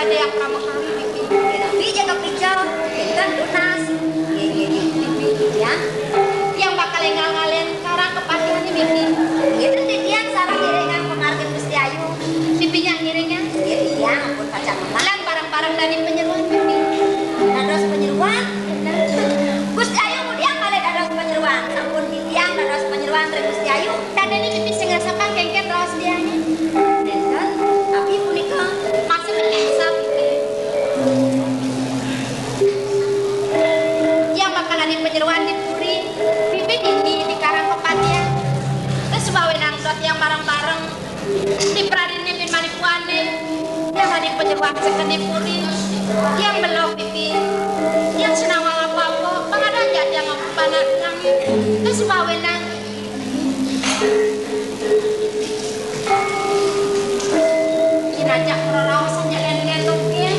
pada yang kamu kali bibi. Tapi jaga picau, kan lunas. Ya. Yang bakal ngal-ngalen karang kepatihan ini bibi. Itu titian salah ngiringan pengargen Gusti Ayu. Bibinya ngiringnya. Iya, ampun pacar mama. Lan barang-barang dari penyeruan bibi. Dados penyeruan. Gusti Ayu kemudian malah dados penyeruan. Sampun titian dados penyeruan dari Gusti Ayu. Dan ini bibi sing rasakan kengken raos dianya. Dan tapi punika Masih menyiksa bibi. Yang bakalan di penyeruan di puri. Bibi di karang kepatihan. Terus bawain angkot yang bareng-bareng. Di Pradini bin Manipuane. Yang ada penyeruan sekeni puri. Yang belum bibi. Yang senawang apa-apa. Pengadaan jadi yang panas nangis. Terus bawain kinajak perarawasan jalan ngeloknya.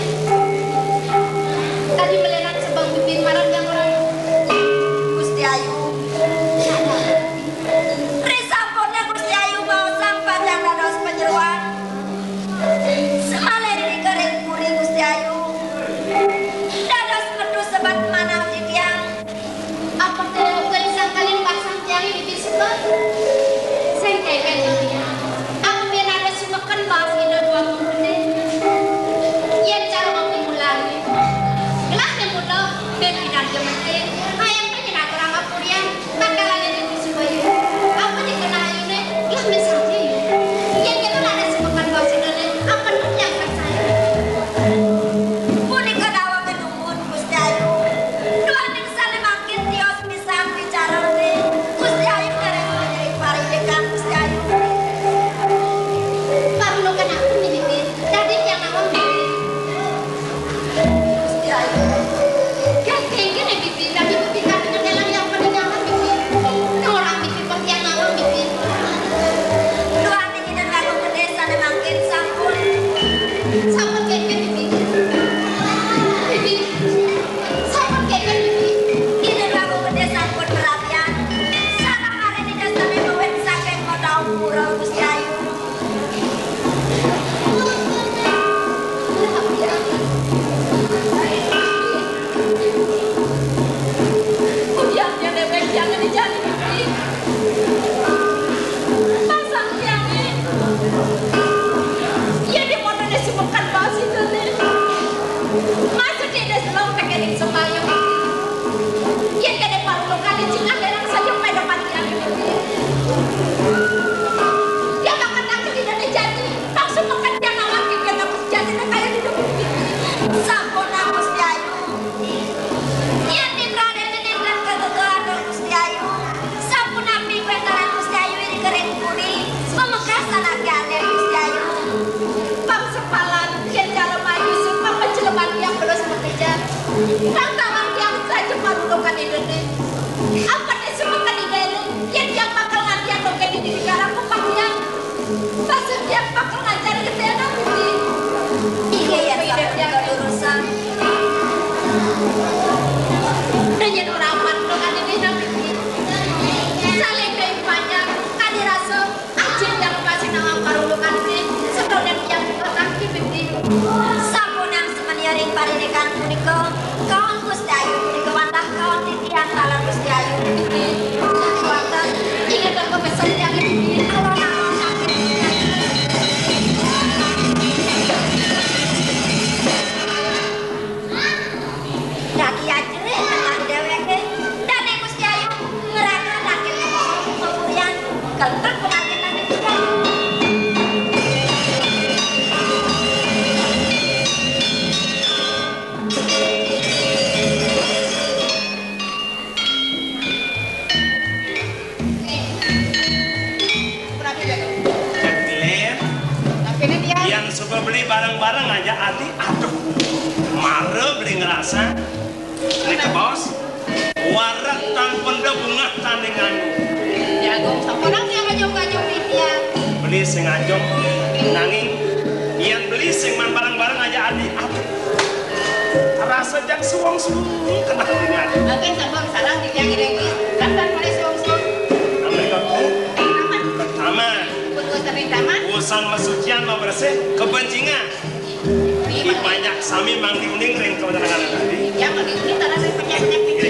Tadi melihat sebang bibir marah yang orang Gusti Ayu. Risampunnya Gusti Ayu bawa sang pacar dados penyeruan. Semale di kering puri Gusti Ayu. Dados medus sebat manah di tiang. apa teh gelisang kalian pasang tiang bibir sebab sengkeken dunia. Aku biar ada sumakan bahas ini dua gede. Ia cara memulai. Gelasnya mudah berpindah gemetin. Ayam penyenak orang apurian bakalan yang disubaya. Apa dikenal ini? Lah misalnya yuk. Yang kita ada sumakan bahas ini. Apa yang saya? Punika dawa kedumun Gusti Ayu. Dua ningsane makin tios pisang bicara ni. Gusti Ayu dereng menjadi paridekan Gusti Ayu. Parlo kan aku nih bibir. Tadi yang awang bibir. Gusti Ayu. Kan tinggi nih bibir. Tadi bibir kan dengan yang peninggalan bibir. Orang bibir pasti yang awang bibir. Dua tinggi dan lagu gede sane makin sampun. Sama kayak bibir. Bibir. Sama kayak bibir. Ini lagu gede sampun pelatihan. Sarang hari ini dasane mawet saking modal pura Gusti Ayu. Kudiannya dewek jangan dijadi bibir. Pasang tiangnya. Iya dia mau nulis bukan bahas itu nih. Masa dia ada selalu pengen sembayang bibir. Iya kan dia baru kali cina derang saja pada panitia bibir. Dia makan takut tidak jadi. Langsung makan dia nawar bibir nggak jadi dan kayak hidup bibir. Sampun Gusti Ayu. Yen dibrade menendang kegegahan Gusti Ayu. Sampun api kwentaran Gusti Ayu ini kering puri. Pemekasan agane Gusti Ayu. Bang sepalan dia dalam maju sumpah penceleban yang belum bekerja. Kang tangan yang saja parulokan Indonesia. Apa dia semua kan ini? Yang bakal nanti yang doken di diri karang kepatian. Pasal dia bakal ngajar kesehatan bibir. Iya ya sampai urusan. Dan orang pantungan ini nabi saling kain panjang kan dirasa acil yang pasti nawang karulukan ini sedodan yang kaki bibir. Sampun yang semeniaring paridekan punika. Kawan Gusti Ayu punika wantah kawan titian kala Gusti Ayu. Wantah ingat aku pesan yang bibir. Alon-alon sakit. Daki ajre tengah deweke. Dan Gusti Ayu ngerana sakit pemburian. Kentek pengakitan Gusti Ayu. Glen, Tapi ini dia yang suka beli barang-barang aja hati, aduh, marah beli ngerasa. Ini ke bos, warak tanpa bunga tandingan. jagung sama orang yang ngajong-ngajong dia. Beli sing ngajong, nanging, yang beli sing man barang-barang aja hati, aduh. Rasa jak suwong-suwong kena kuningan. Oke, sabang salah dipiangi-piangi. Kan pada suwong-suwong. Amerika Aman. pertama, Buat tapi taman. urusan masucian mau bersih, kebencingan. Di banyak sami mang diuning ring kau tangan tadi. Ya mau diuning tanah dari banyak pikir.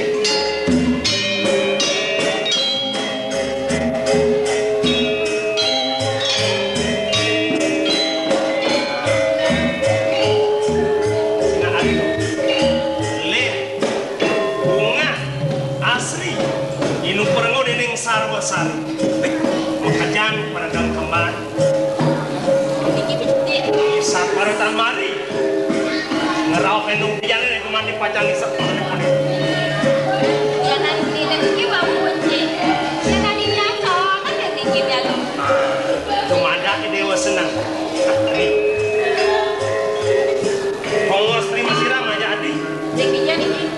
Sarwasari, makajan pada dalam kembang. Isap parutan mari, ngerau kendung jalan yang kemandi pacang isap kemandi pun. Ya nanti nanti bawa kunci. Ya nanti nyata kan nanti kita lu. Cuma ada dewa senang. Kongos terima siram aja adi. Tingginya nih,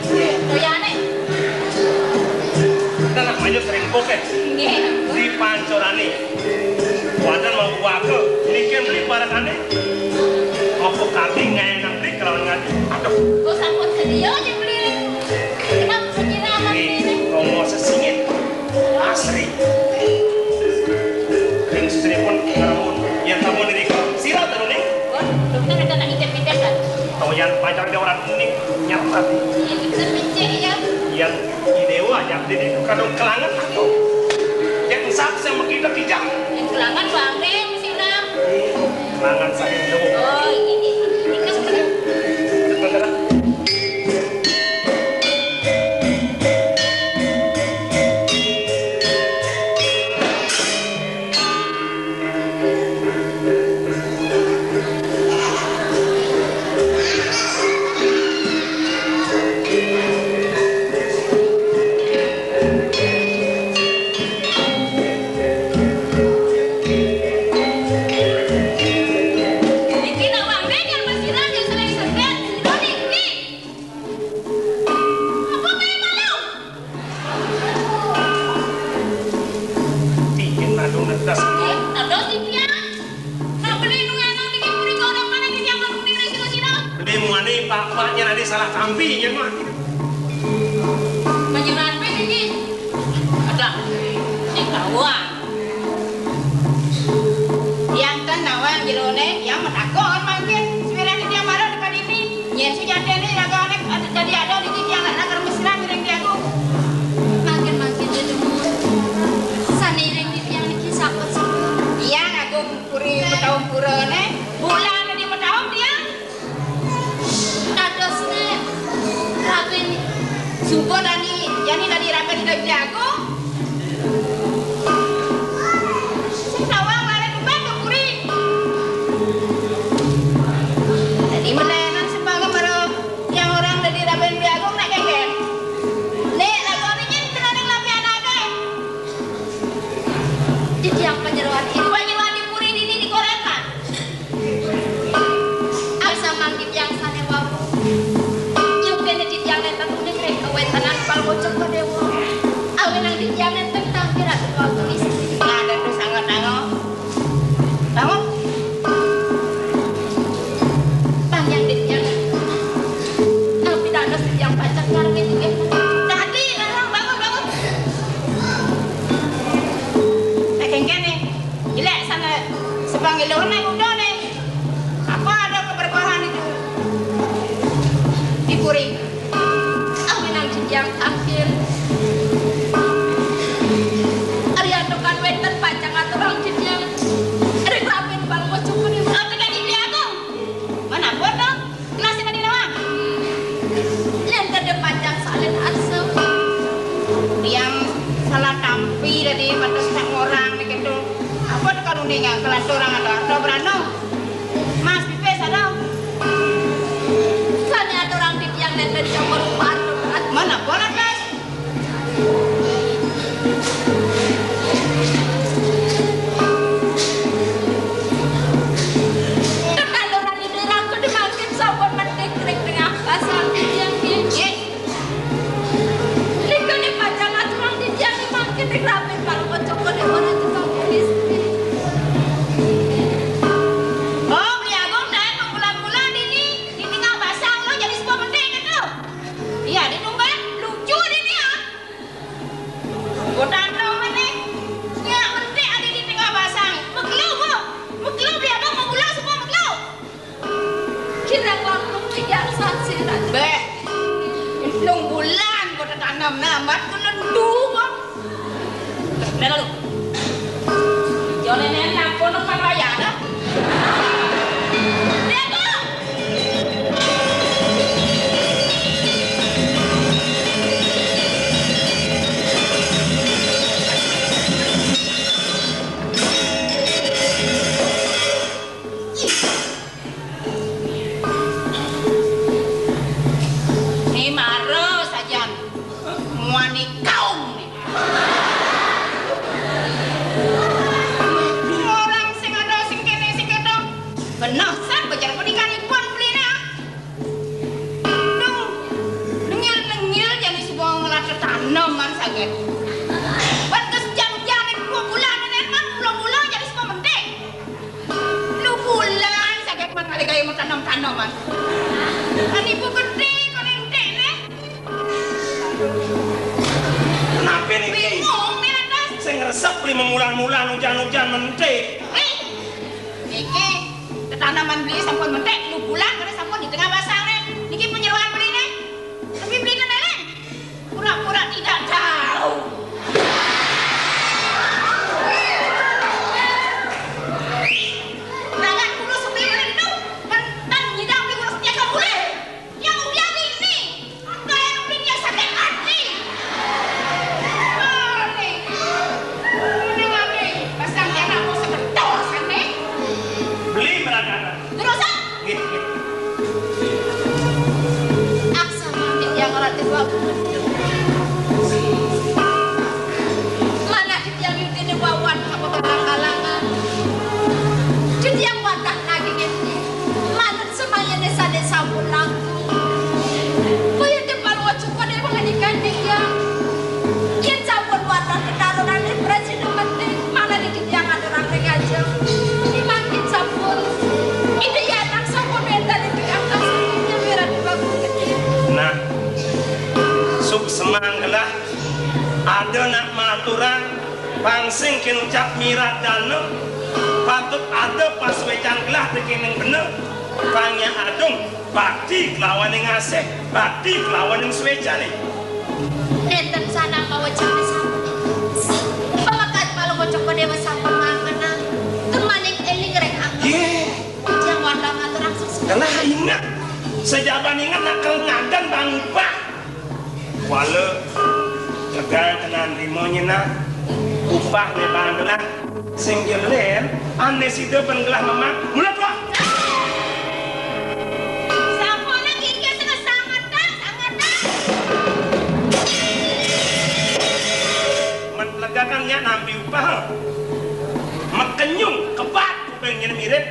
toyane. Kita nak maju sering poket. Di pancorane wadan mau wake ini kan beli barang aneh mau kaki nggak enak beli kalau nggak aduh kok sangkut sedia aja beli kenapa penyiraman ini kalau mau sesingit asri dan istri pun ngaramun yang kamu diri sirat terus nih dokter ada nak ijab-ijab kan tahu yang pacar dia orang unik nyatat ya dokter becek ya yang idewa yang jadi kadang kelangan atau yang saksi sama kita kijang yang kelangan bangke siram kelangan saya dulu oh ini kan sebentar Pak-paknya nanti salah kampi ya mah. Panjenengan pe iki. Ada sing kawan. Yang kan nawang jerone yang metakon mangke. Sebenarnya dia marah depan ini. Nyen si jande ini ragane jadi ada di tiang anak keur mesra mireng dia aku. Makin demun. Saniring di tiang niki sakit sih. Iya aku puri petahun purane. Bulan di petahun dia. Rapen Suko tadi, jadi tadi rapen tidak jago. Si sawang lari ke batu puri. Tadi menenan sebagai baru yang orang tadi rapen jago nak kengken. Nek lagu ini benar lapi anak deh. di tiang penyeruan ini. Penyeluan di puri ini digorekan. Asa manggip yang sana wabu. Wetenan pal bocok ke dewa. Awen nang di tiang nenteng tampil atau waktu istri. Nggak ada tuh sangat nangok. Nangok? Panjang di tiang. Tapi tandas di tiang pacak sekarang itu ya. Tadi nangok bangun. Kengken nih. Gila sana sepanggil luar nih udah nih. Apa ada keberkahan itu? Di puri. Yang tampil Ariano kan weten pacang atau orang jadinya ada rapin bal bocok kan ya apa kan ini aku mana buat dong nasi tadi nawang yang ada pacang salin asem yang salah tampi dari batas tak orang begitu apa tuh kalau dengan kelas orang ada berano mas pipes ada sana ada orang di tiang nenten yang berumah mana boleh guys dengan orang ini aku dimakin sabun mendek dengan kasar di tiang dia lihat di pacang atau orang di tiang dimakin di rapin bal bocok kan ya orang itu istri oh beli aku nenek ampun nang layana. Dego. Nih maro saja. Muani kaum nih. Orang sing ada sing kene sing ketok. Bener san bajar pernikahan ibuan pelina. Dung nengil jadi sebuah ngelatih tanaman saget. Batas jam-jam 2 bulan nenek man bulan jadi semua mentek. Lu bulan saget man kali gaya mau tanam-tanaman. Kan ibu gede kon entek nih. Kenapa nih Ki? Bingung nih atas. Saya ngeresep 5 bulan-bulan hujan-hujan mentek. Niki tanaman beli sampun mentek lu bulan karena sampun di tengah basah nih. Niki penyeruan beli nih. Tapi beli nenek. Pura-pura tidak tahu. Jangan kudu sebeli beli itu. Mentang nyidang beli kudu setia ke boleh. Yang udah ini. Kayak beli yang sakit hati. Ini ngapain? Pasang yang aku sebentar sana. Beli mereka. Terus ah? Aksa mati yang relatif waktu. Mana dit yang itu di wawan apa kalang-kalangan. Dit yang wadah lagi gitu. Mana semuanya desa-desa pulang. Kaya depan wajib pada menganikan dia. Kian campur wadah kedaruran di presiden penting. Mana dit yang ada orang aja. Dimakin campur. Ini ya anak sampun mental itu yang kasihnya merah di bagu gede. Nah, suk semanggelah ada nak maturan pangsing kinucap mirat dana patut ada pas wecan gelah tekening bener pangnya adung bakti kelawan yang ngasih bakti kelawan yang suwecan nih Nenten sana mau wajahnya sampun. Pemakat malu kocok pada dewa sampun mangkena. Temanik eling rek angkat. Yang warna ngatur langsung karena ingat sejaban ingat nak kelengadan bang upah wala gagal tenan limonya nak upah nih bang gelah sing jelen ane situ penggelah memang mulut wah sampun lagi dia sangat sangat dah. menlegakannya nampi upah mekenyung kebat pengen mirip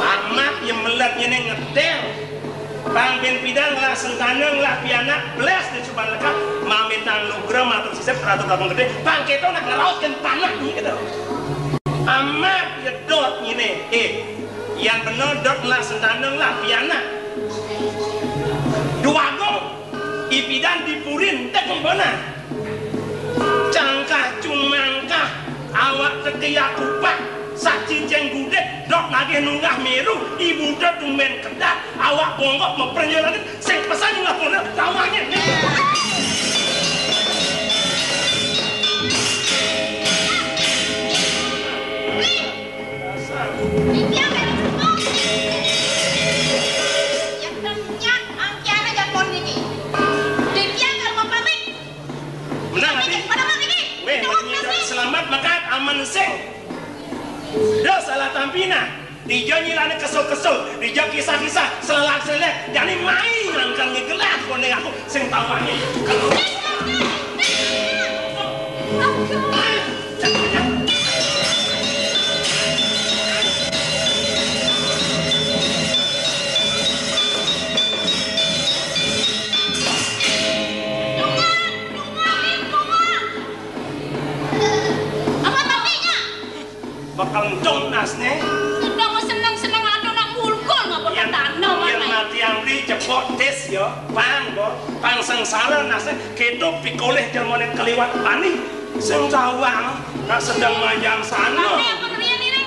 amat yang melatnya ngedel bang ben pidang lah sentaneng lah pianak belas dan coba lekap mamitang lugram atau sisip atau kapung gede bang kita nak ngerautkan tanah nih gitu amat yedot ini yang bener dot lah sentaneng lah pianak dua gong ipidan dipurin tak kembana cangkah cumangkah awak tekiak kupak sak cinceng gudeg dok lagi nunggah meru ibu dok tumben kedak awak bonggok mempernyelani sing pesan nggak pernah tawanya Yang ternyata angkiana japon ini. Dipiang kalau mau pamit. menang hati Pada mana ini? weh selamat makan aman sing dah salah tampina dijo nyilane kesel-kesel dijo kisah-kisah selak-selek jadi main ngangkang ngegelah koneng aku sing tawanya kalau Apa tapinya? bakal jonas nih Sudah mau senang-senang ada nak mulkul ngapa yang tanam yang mati yang di cepot tes yo pang bo pang sengsara nase keto pikoleh jamone keliwat pani sing cawang nak sedang manjang sana Apa yang penerian ini?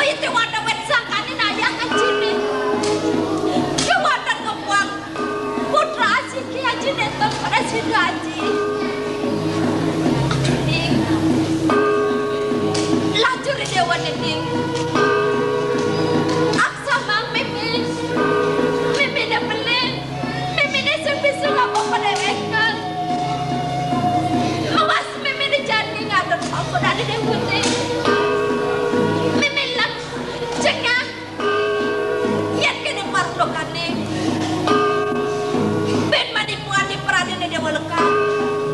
itu wadah wet sangkanin ayah haji nih. Ke wadah ngebuang putra haji ke haji netok pada situ haji. Ning, lajur dewan ning. Aksa mang mimi dah beli, mimi dah sebisa ngapa pada mereka. Awas mimi dah jadi ngadon apa dah dia putih.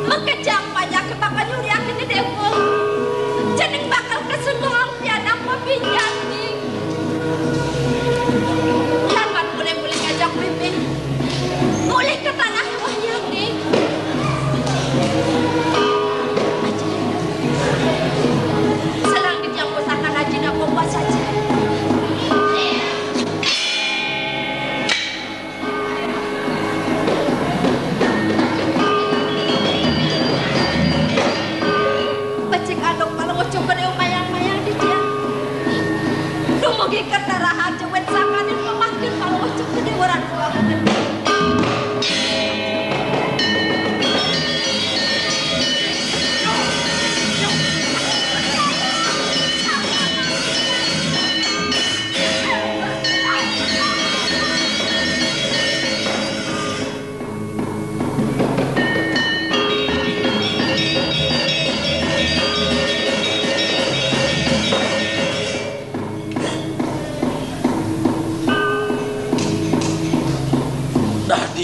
Mengejam pajak ke bakal nyuri akhir di depo. Jeneng bakal kesembuhan piana pembinjam nih. Lawan boleh-boleh ngajak pimpin. Boleh ke tanah wayang nih. Selang dijang posakan haji nak membuat saja. Mungkin ketarahan cewek sakanin memakin kalau ucap kedewaran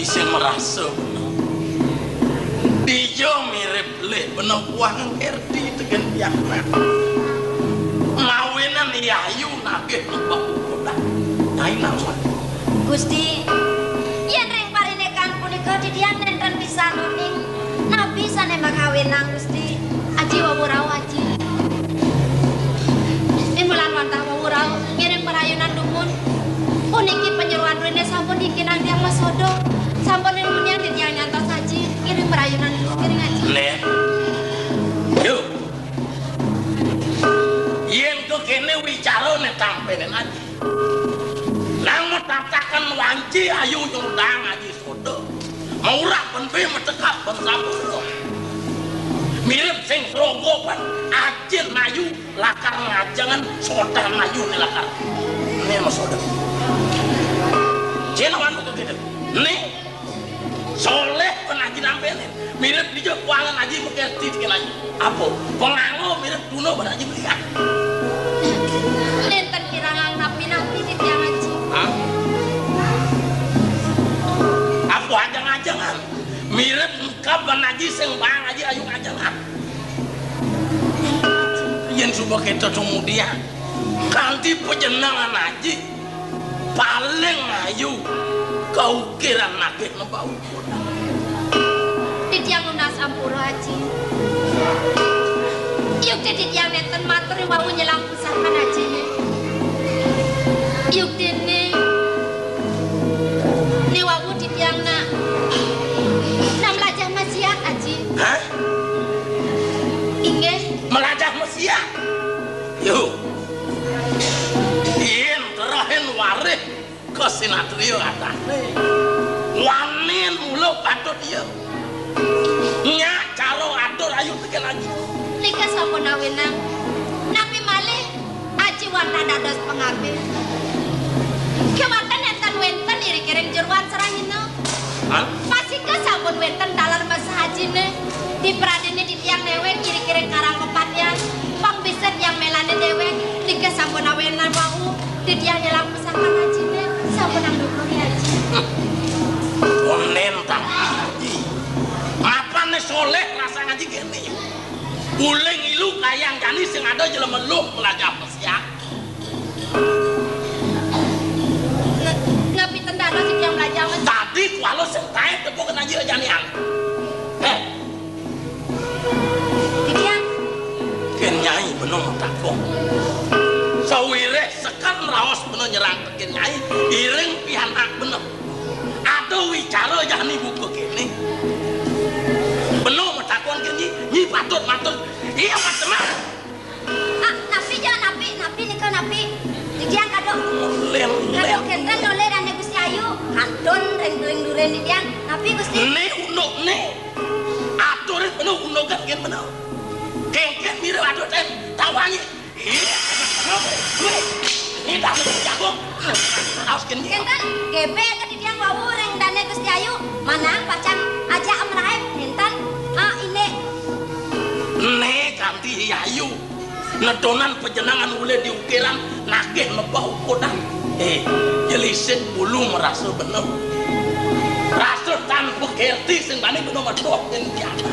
sing merasa dia mirip le benang kuang erdi tegen piana mawinan yayu nagih nembak koda nyai nama Gusti yen ring parinekan punika didian nenten pisan ning nabi sanembak kawinang Gusti aji wawurau aji timulan wantah wawurau ngiring perayunan dumun puniki penyeruan rene sampun dikinan tiang masodo sampun ilmunya di tiang nyantos haji kirim perayunan kiring haji le yuk yen kok kene wicara ne tampenen haji lang metatakan wanci ayu nyurdang haji sodo maurak penpe metekap bensampun mirip sing srogopan ajin mayu lakar ngajangan soda mayu ne lakar ini masodo jenawan kok gitu nih soleh penaji nampenin mirip di kuangan aji pakai titik lagi apa pengango mirip duno beraji berikan nenten kirangang napi di tiang haji apa ajang-ajangan mirip kapan aji sing bang aji ayu ajangan yang suka kita kemudian kanti pejenangan aji paling ayu kau kira nakik nebau di tiang lunas ampura haji yuk di tiang nenten materi wawu nyelang pusakan haji yuk dini ni wawu di tiang nak melajah maksiat haji hah? inge melajah maksiat yuk ien terahin waris ke sinatrio atane wanin mulut patut dia nya calo atur ayu tekan lagi lika sampun awinang napi malih aji warna dados pengambil kewanten enten wenten iri kiring jeruan serahina pasika sampun wenten dalam masa hajine di pradene di tiang dewek iri kiring karang kepatnya pang biset yang melane dewek lika sampun awinang wau di tiang nyelang pesakan hajine sampun ang dukuri haji onen tak haji apa nih soleh rasa ngaji gini uling ilu kayang jani sing ada jelema lu melajah maksiat ngapi tendana sih yang belajar tadi kalau sing tae tepuk kena aja janian di tiang ken nyai bener takok sawire sekan raos bener nyerang ken nyai iring pianak bener ada wicara jani buku kene bener takon ken nyi patut iya macam napi jangan napi nih kan napi during-during di tiang. Tapi Gusti. Nih unuk nih. Aturin penuh unuk kan gen penuh. Kengken mirip aduh ten tawangi. Ini dah jago. Harus gen. Enten gebe ke di tiang wau reng dane Gusti Ayu. Manang pacang aja amraib enten. Ini. Nih kanti Ayu. Nedonan penjenangan ule di ukiran nakeh lebah ukodan. Jelisin bulu merasa bener. Rasa tanpa kerti sing bani bener medok yang tiada.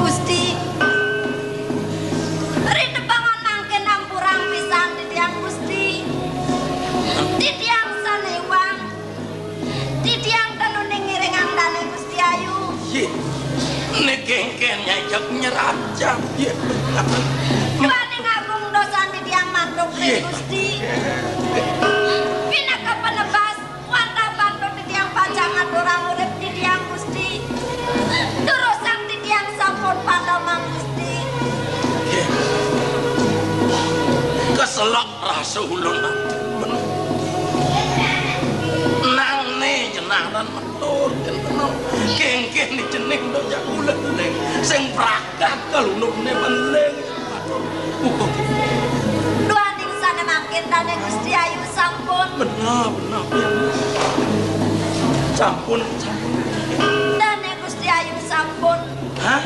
Gusti. Rida bangun mangke nampurang pisan di tiang Gusti. Di tiang sanewang. Di tiang tanuning ngiringan dane Gusti Ayu. Ye. Nih kengkennya jak nyeraja. Ye. Bani ngagung dosan di tiang mantuk Gusti. Pina kapanebas wanta bantu di tiang pacangan orang urip di tiang Gusti. Terusak di tiang sampun pandamang Gusti. Keselak rasa ulun nang nih jenaran metur kengken di jening do jak ulen sing prakat kalunune beleng. Dua ning sana makin dane Gusti Ayu sampun. Benar ya. Sampun. Dane Gusti Ayu sampun. Hah?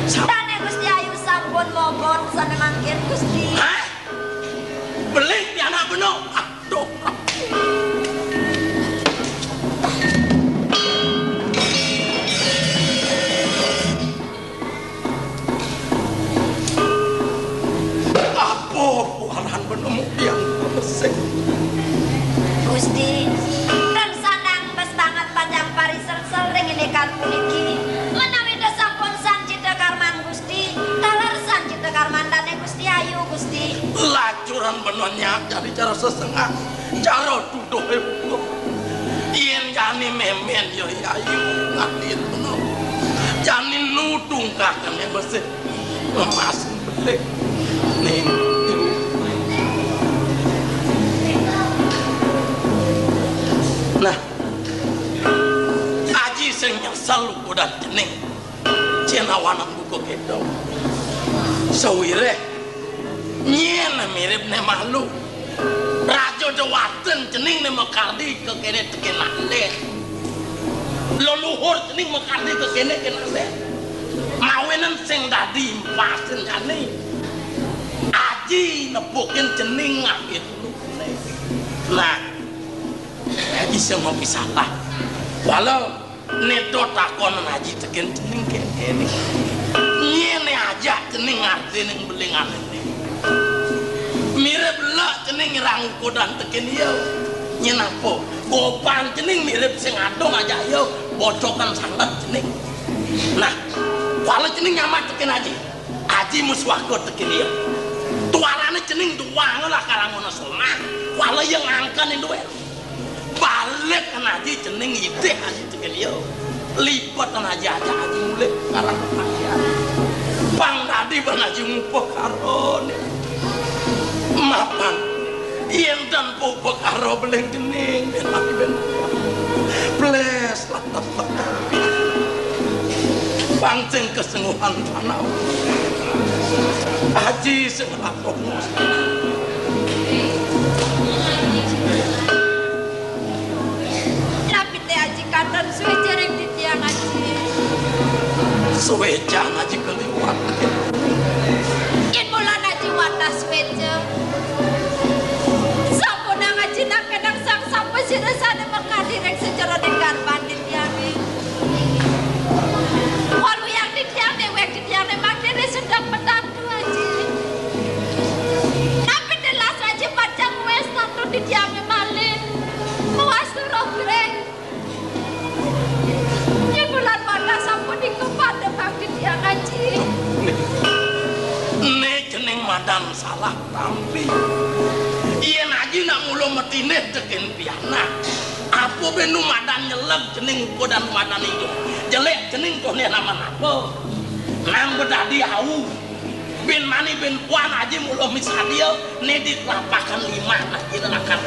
Dane Gusti Ayu sampun mohon sana makin Gusti. Hah? Beleng di anak benar. Aduh. Gusti, dan sanang bes banget panjang parisersel ring ini kan puniki. Menawi sampun sancita karman Gusti, talar sancita karman dane Gusti Ayu Gusti. Lacuran benonya jadi cara sesengah, cara tuduh ibu. Ien jani memen yo Ayu ngalir beno. Jani nudung kakak yang bersih, lemas belik. Nih. Nah, aji sing nyesel udah jening cenawanan buku gitu sewire nyen mirip ne malu rajo dewaten jening ne mekardi ke kene tekena le leluhur jening mekardi ke kene kena le mawenan sing dadi pasen jane aji nepukin jening ngakit nah haji semua salah walau neto takon haji teken cening kene nyene aja cening ngerti ning belingan ini mirip lah cening rang kodan teken yo nyenapo gopan cening mirip sing adong aja yo bocokan sangat cening nah walau cening nyamat teken haji muswako teken yo tuarane cening duang lah kalangono somah walau yang angkan itu balik kan aja jeneng ide aja tekan yo lipat kan aja mulai karang aja bang tadi bang aja ngumpul karon mapan ien dan pupuk karo beleng jeneng tapi ben bles latap bang ceng kesenguhan panau aji sing lapos dan suwe jarang di tiang aji suwe jang aji keliwat in bulan aji watas suwe jang sampun ang aji nak kadang sang sampai sila sana menghadirek secara dengan bandit yang walau yang di tiang dewek di tiang makin sedang petatu aji tapi telas aji pacang wes nanti di tiang malin puas roh greng bulan mana sampun dikepada bakti dia ngaji nih jeneng madan salah tampi iya ngaji nak mulu metine teken piana apa benu madan nyelek jeneng kodan madan itu jelek jeneng kohnya nama apa nang bedadi hau Ben mani ben puan aja mulo misadia nedik lapakan 5 aja nakar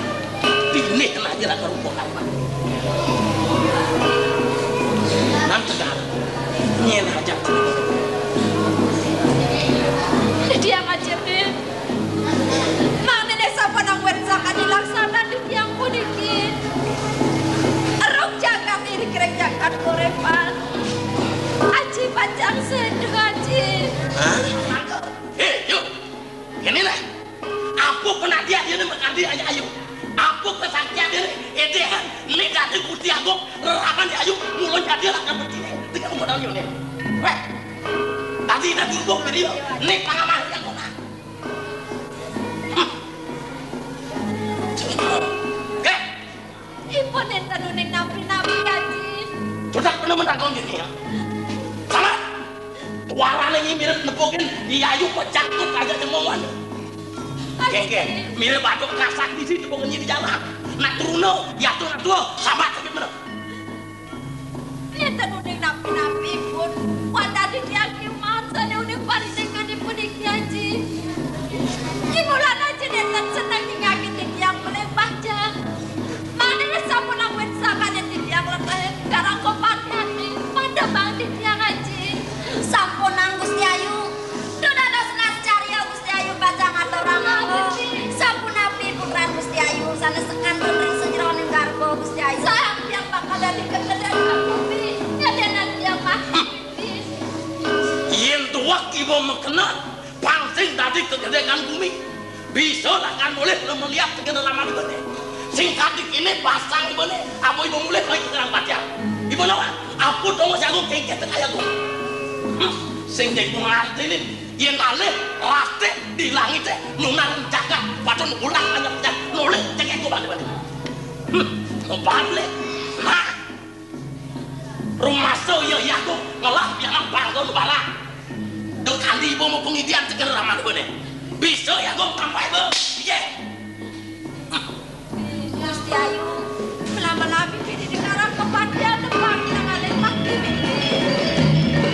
dinih aja nakar rumput apa nan tegar nyen aja dia ngajak deh mana desa panang wetsakan dilaksana di tiang punikin erok jagat diri kerek jagat korepan aji panjang sedeng aji yuk ini lah aku pernah dia makan dia ayo aku kesaktian dia edehan lihat di kuti aku lerakan dia ayo mulai jadi lah kan begini tinggal modal yuk nih weh tadi nanti bok video nih pangaman yang kona oke ibu nenten unik napi-napi aji sudah pernah menangkong gini ya sama warna ini mirip nepokin di ayu pecakut aja cemongan oke mirip batuk kasak di situ pokoknya di jalan nak turuno ya tuh sahabat sakit bener nenten unik napi-napi pun wadah di tiang kimasa nih unik paling dengan ibu aji imulan aja nenten senang ngakit di tiang boleh baca mana desa punang wetsakan di tiang lepas garang kopatkan pada bang di tiang aji Sampun nang Gusti Ayu. Dodana senas cari Gusti Ayu baca ngatur ramamu. Sampun api putra Gusti Ayu sanes tekan bener sejeroning garbo Gusti Ayu. sayang yang bakal dari kekedan kakubi ngadenan yang mati yen tuak ibu mengenal pangsing tadi kegedean bumi bisa lah kan boleh melihat segala lama dibene singkat ini pasang dibene apa ibu mulai lagi terang baca ibu nawa aku dong jago kengket kayak aku sing jadi pengarti ini yang kali rasti di langit nunang jaga patun ulang banyak nulis cekek gue balik balik nah rumah so ya aku ngelap yang bangkon bala dekat ibu mau pengidian segera ramah gue nih bisa ya gue sampai be iya Gusti Ayu melama-lama ini di karang kepada depan yang ada mati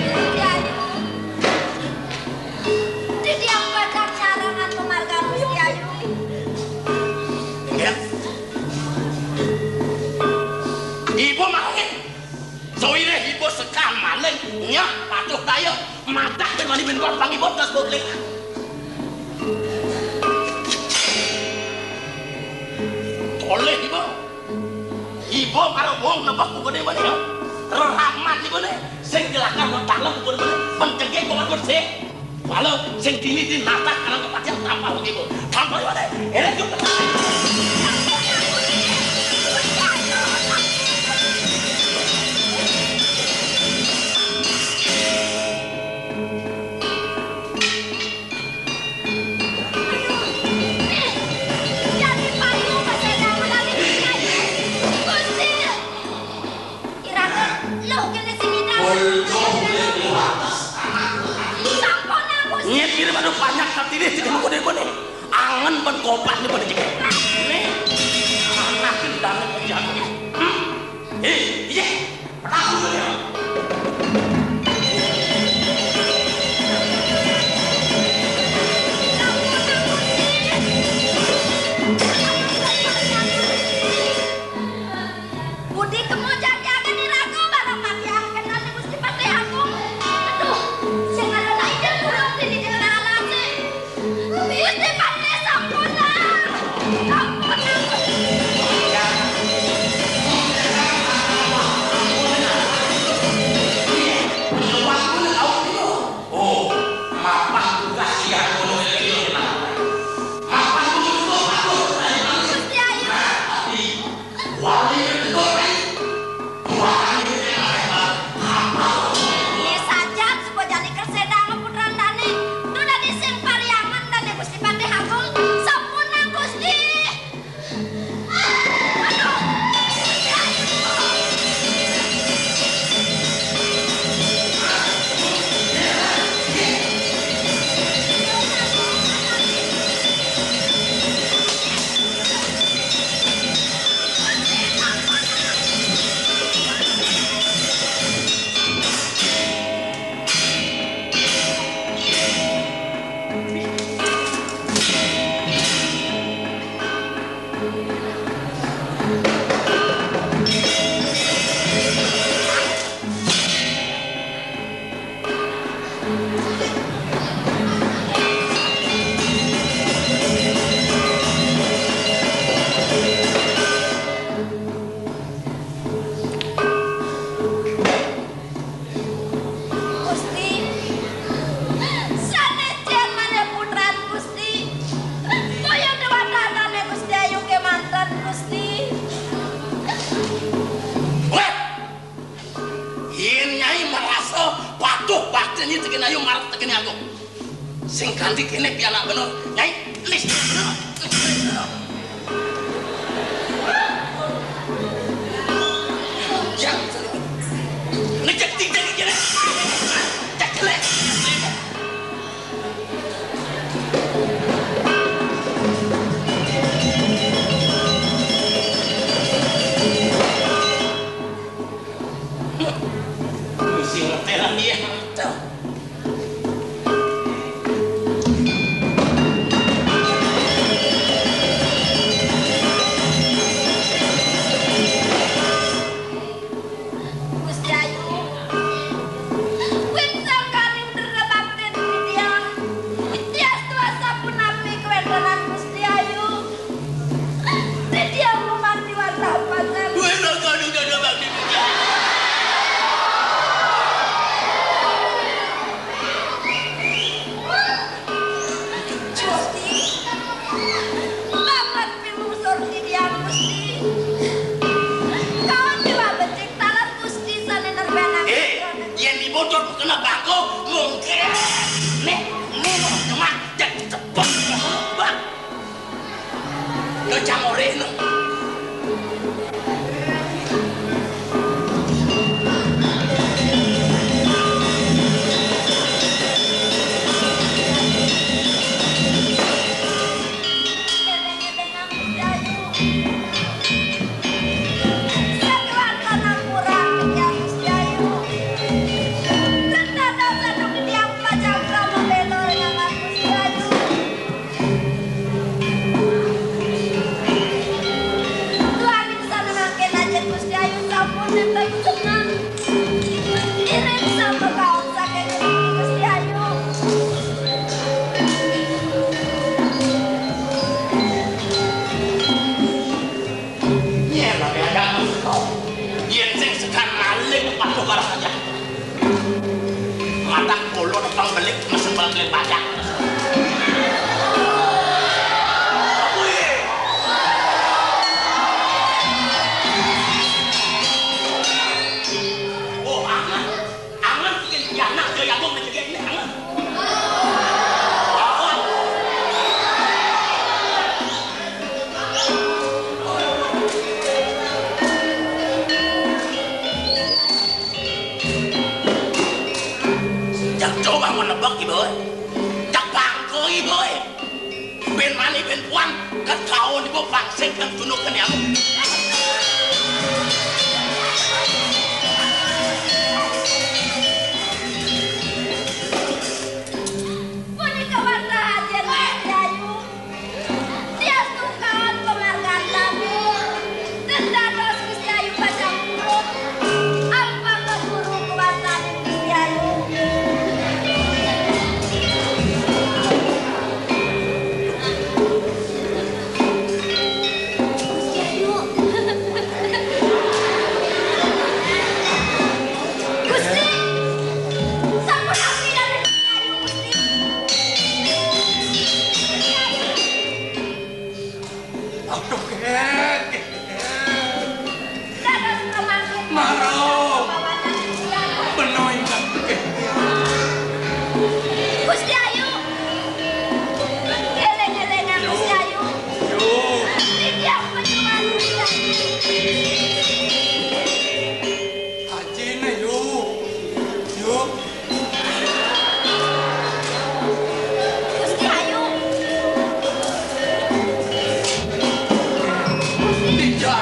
Gusti Ayu Di tiang baca carangan pemargaan Gusti Ayu. ya ibu main soalnya ibu sekam maling nyak patuh daya mata dengan di bentuan pangi botas boleh oleh ibu kalau wong nebak bukan ini mana rahmat ibu nih sing dilakukan mentalem bukan ini pencegah bukan bersih kalau sing dini di natak karena kepastian tanpa begitu tanpa ibu nih ini juga Jadi payu bahasa melalui Gusti. Irakan lo kene sini dah. Sampun Gusti. nyet kira pada banyak tapi ini tidak mau deh angan penkopat nih pada jika ini anak kendangan penjaga iya tahu ya Budi kemo jadi akan diragu barang mati akan nanti Gusti pati aku. Aduh, sing ada lain dan kurang ini dengan alase. Gusti pati sampuna. Sampuna. Ini tekin ayo marah tekin aku. Sing ganti kene pianak bener. Nyai lis. Jangan. Ngecek tik-tik kene. Cek kele. Mesti ngetelan dia. Iya,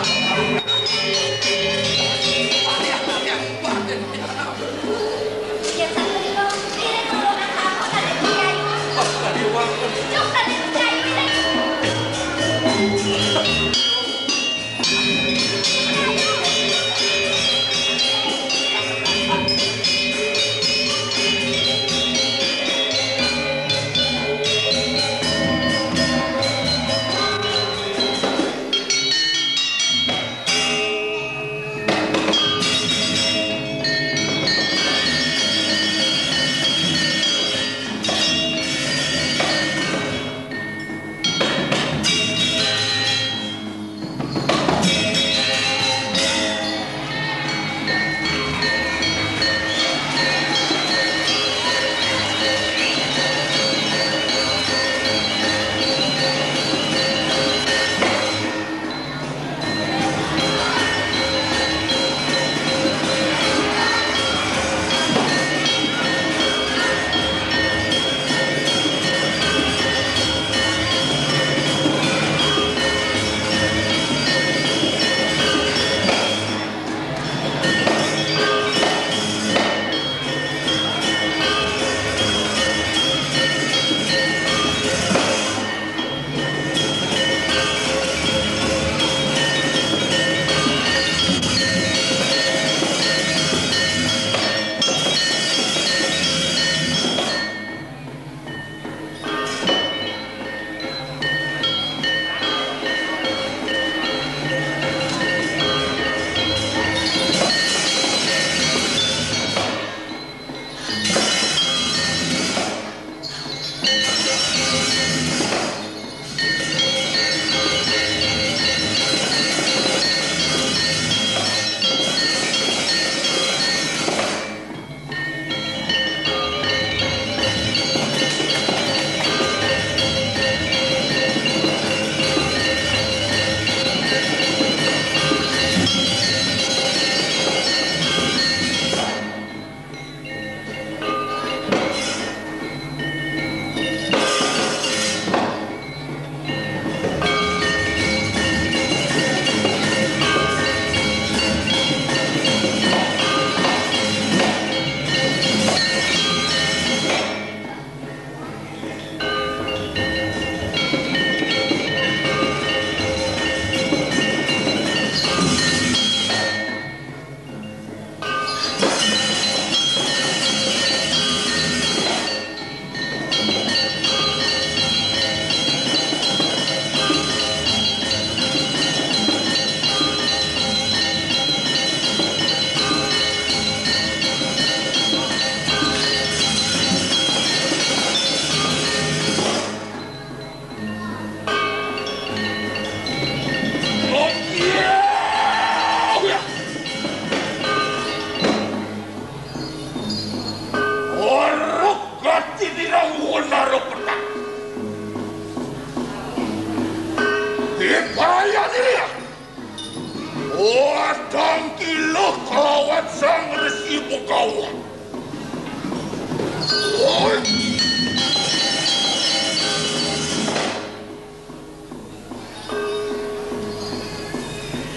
gawat.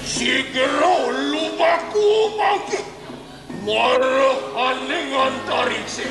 Segera lupaku pagi marah dengan tarikse.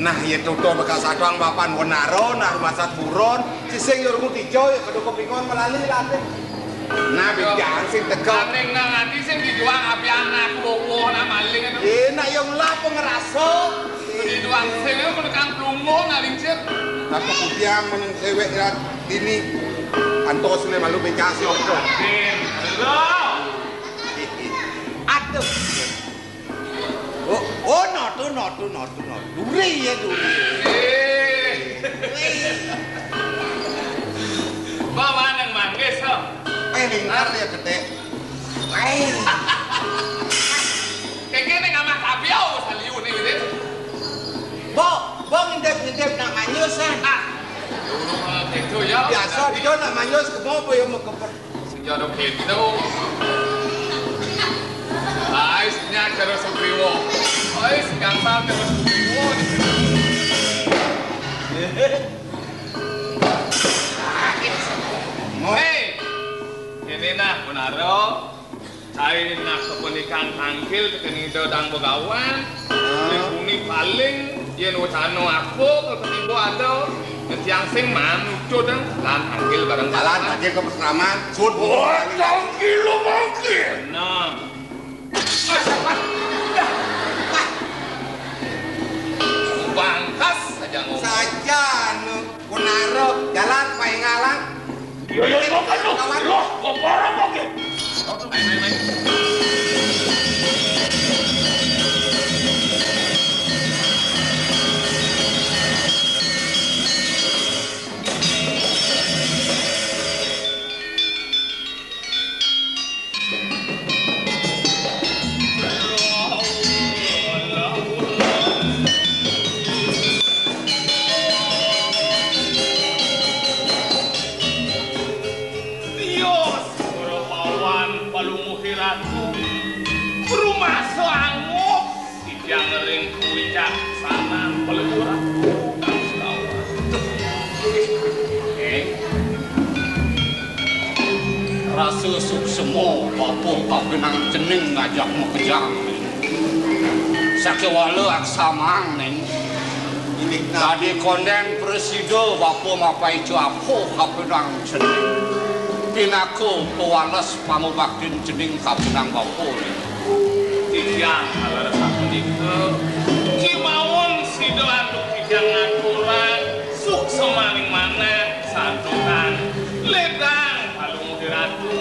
Nah, ya tuto bekas adang papan Wonaro, nah masat buron, sising yurmu tijo ya kedua kepingon melali late. Nah, bijang sing tegak. Maling nang ati sing dijuang api anak lowo nang maling itu. Nak yang lapo ngeraso. Dijuang sing itu menekang plungo nang lincir. Nah, kemudian meneng cewek ya ini antos le malu bekasi opo. Aduh. Oh, not. Duri ya duri. Bawa nang manggis ho. Lintar ya gede. Kayak ning amak abiau saliu ning gitu. Bo ngintip nak manyus Itu ya. Biasa dia nak manyus ke apa ya mau ke. Sing jodoh gitu. Aisnya terus priwo. Ais gampang terus priwo. Hei, ini nah Wonaro. Cari nak kepenikan tangkil tekeni dodang begawan. Ini paling yen wacano aku ketibo ada yang sing manujo dan lan tangkil bareng jalan aja ke pesraman. Sud. Tangkil lo mangkil. Nah. Bangkas saja ngomong. Saja Wonaro jalan pae ngalang. Yo makan lo. Kok parah mangkil. Main. Rumah soanguk yang ngering kuicak sana pelebur aku Rasa suksemo bapo kabenang cening ngajak mekejang. Sakewala aksamang neng. Tadi konden presido bapo mapai cuapo kabenang cening. Pinaku pewales pamubaktin cening kabenang bapo neng. Tiang ala rasa menika kimawon sido anduk tiang aturan suk semaning mana santukan ledang palung diratu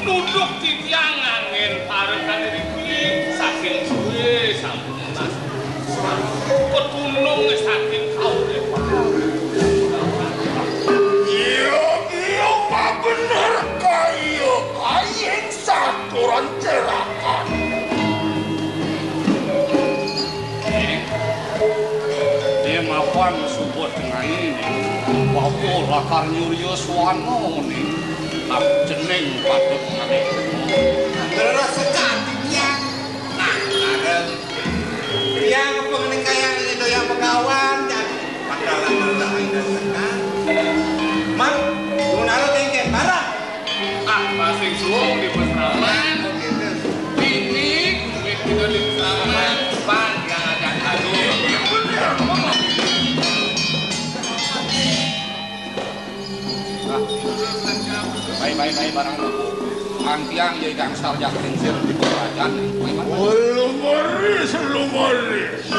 nuduk tiang angin parekan diri saking suwe sampun mas petunung saking kau Iya pak bener kayo ayek saturan cerakan. Mapan support tengah ini bapo lakar nyurius wano nih tak jeneng patut ngane Terus sekati dia. Nah, biang kepengen kayak itu yang pekawan jadi bakalan terlain dan tekan. Man, Munaro tingkat barang. Apa sing suwung di pesraman? Ini duit kita di pesraman, pan yang akan adu. Baik barang buku. Antiang jadi gangsal jak kincir di kerajaan. Lumaris.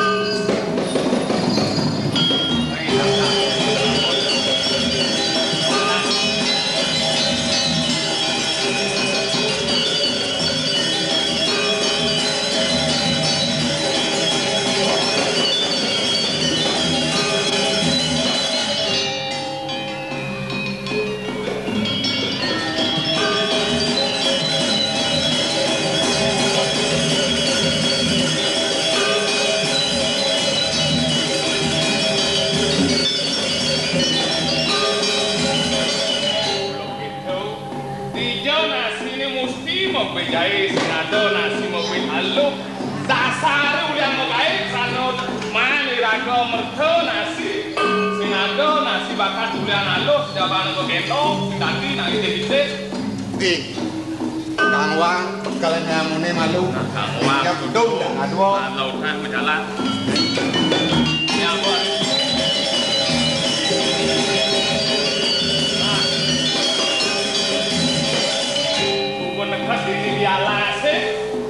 Jai sinado nasi mobil halu dasar udah mau kait sanot mani rago merto nasi sinado nasi bakat udah halu jawaban gue gendong tadi nanti deh Di Kang Wang kalian ngamune malu. Kang Wang ya duduk dan aduh. lautan berjalan ya buat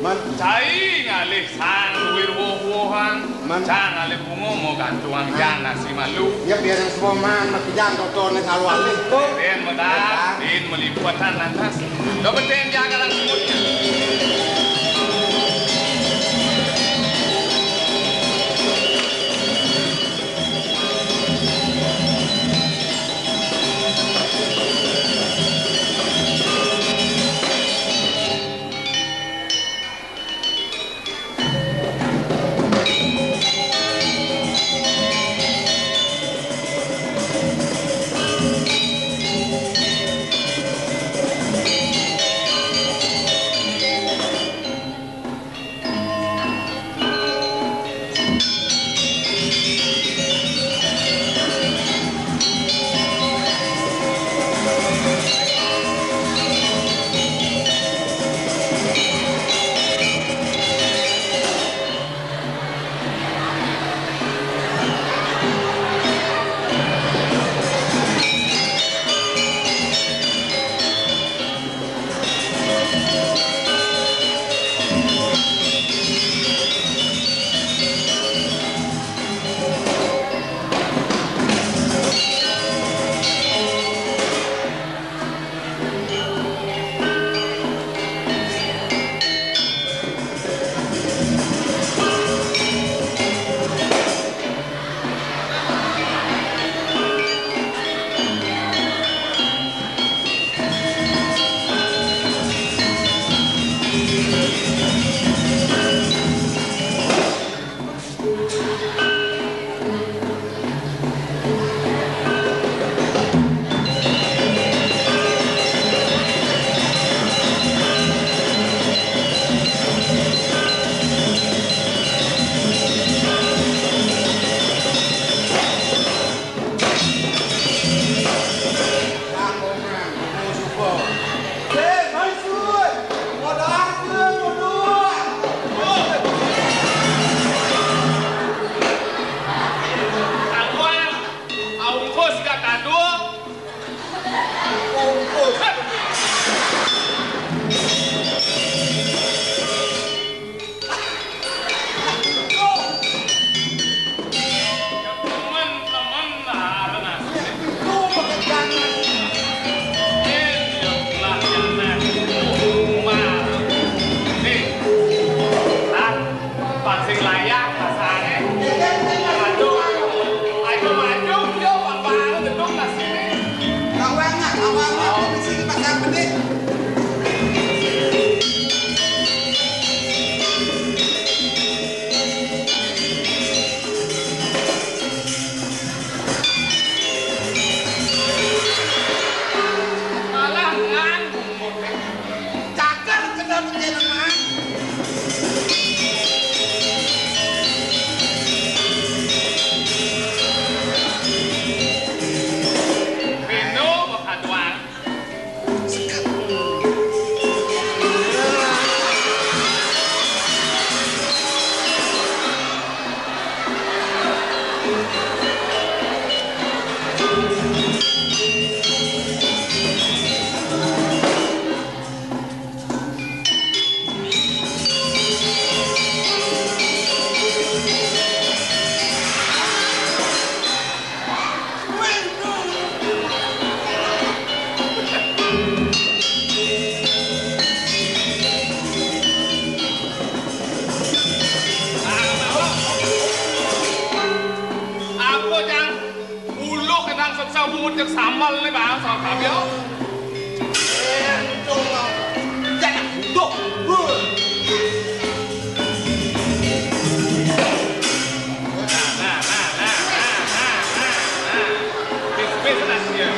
Man, cai ngalih sang wirwohan cang ngalih bungo mau gantungan jana si malu ya biar yang semua man makijang kotor nih kalau alih tuh. den medak din meliputan lantas do beten jagalan semutnya sao buat cek samal nih bang soal kabel. Jangan duduk. Bis dia.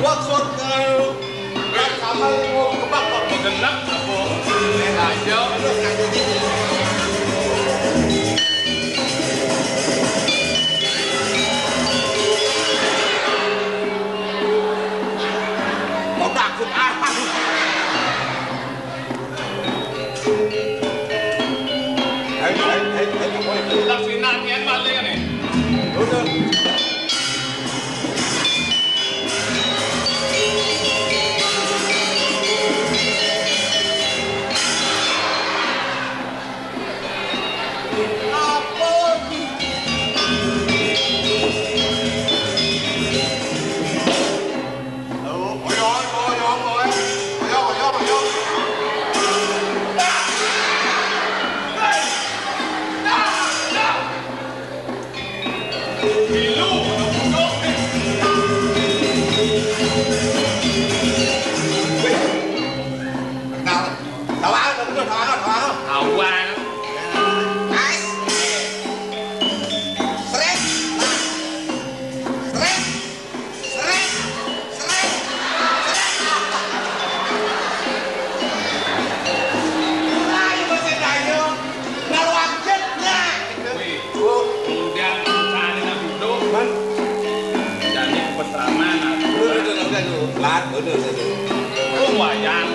Buat kalau samal mau kebak kok. Genap apa? Aja. Đặt phía nam nhé bạn lên này. Đúng rồi. Wayang.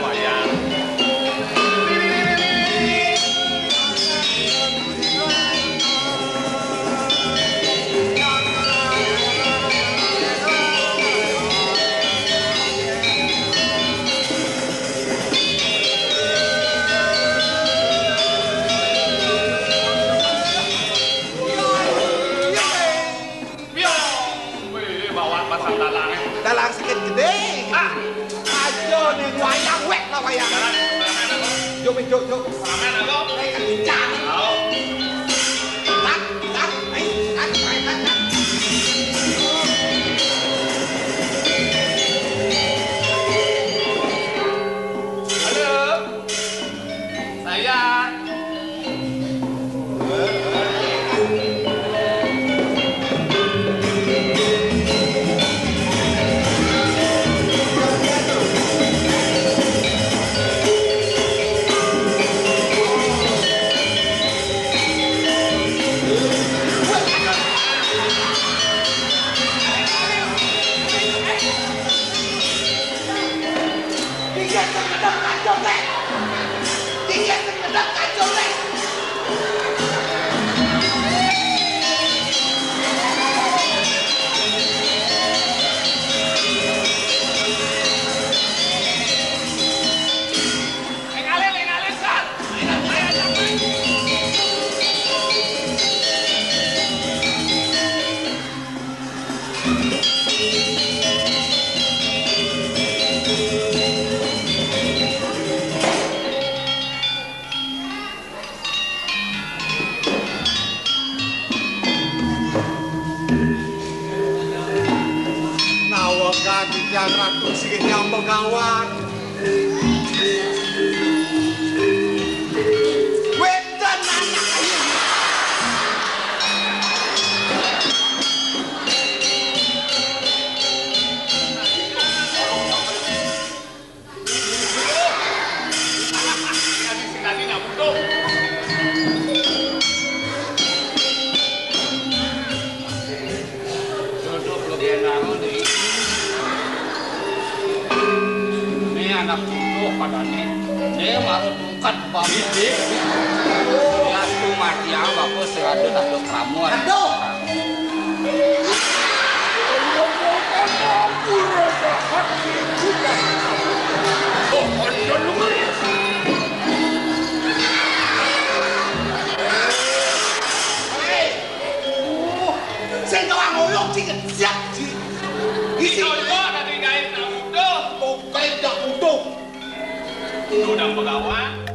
Dalang sikit gede. Ayo nih wayang wek lah wayang. Jom. Salaman aku. Kencang. Tahu. Tak. Halo. Saya. Yang ratu sing yang pegawan. Wedan anak ayu. Sekali nak butuh. Duduk lebih enak nih. Anak butuh padane dia maru tungkat babi ya tu mati ang bapo seradu tak pramuan aduh Saya tahu ngoyong sih siap sih. Isi ada di kain tak butuh. Kain tak butuh. Itu udah pegawan.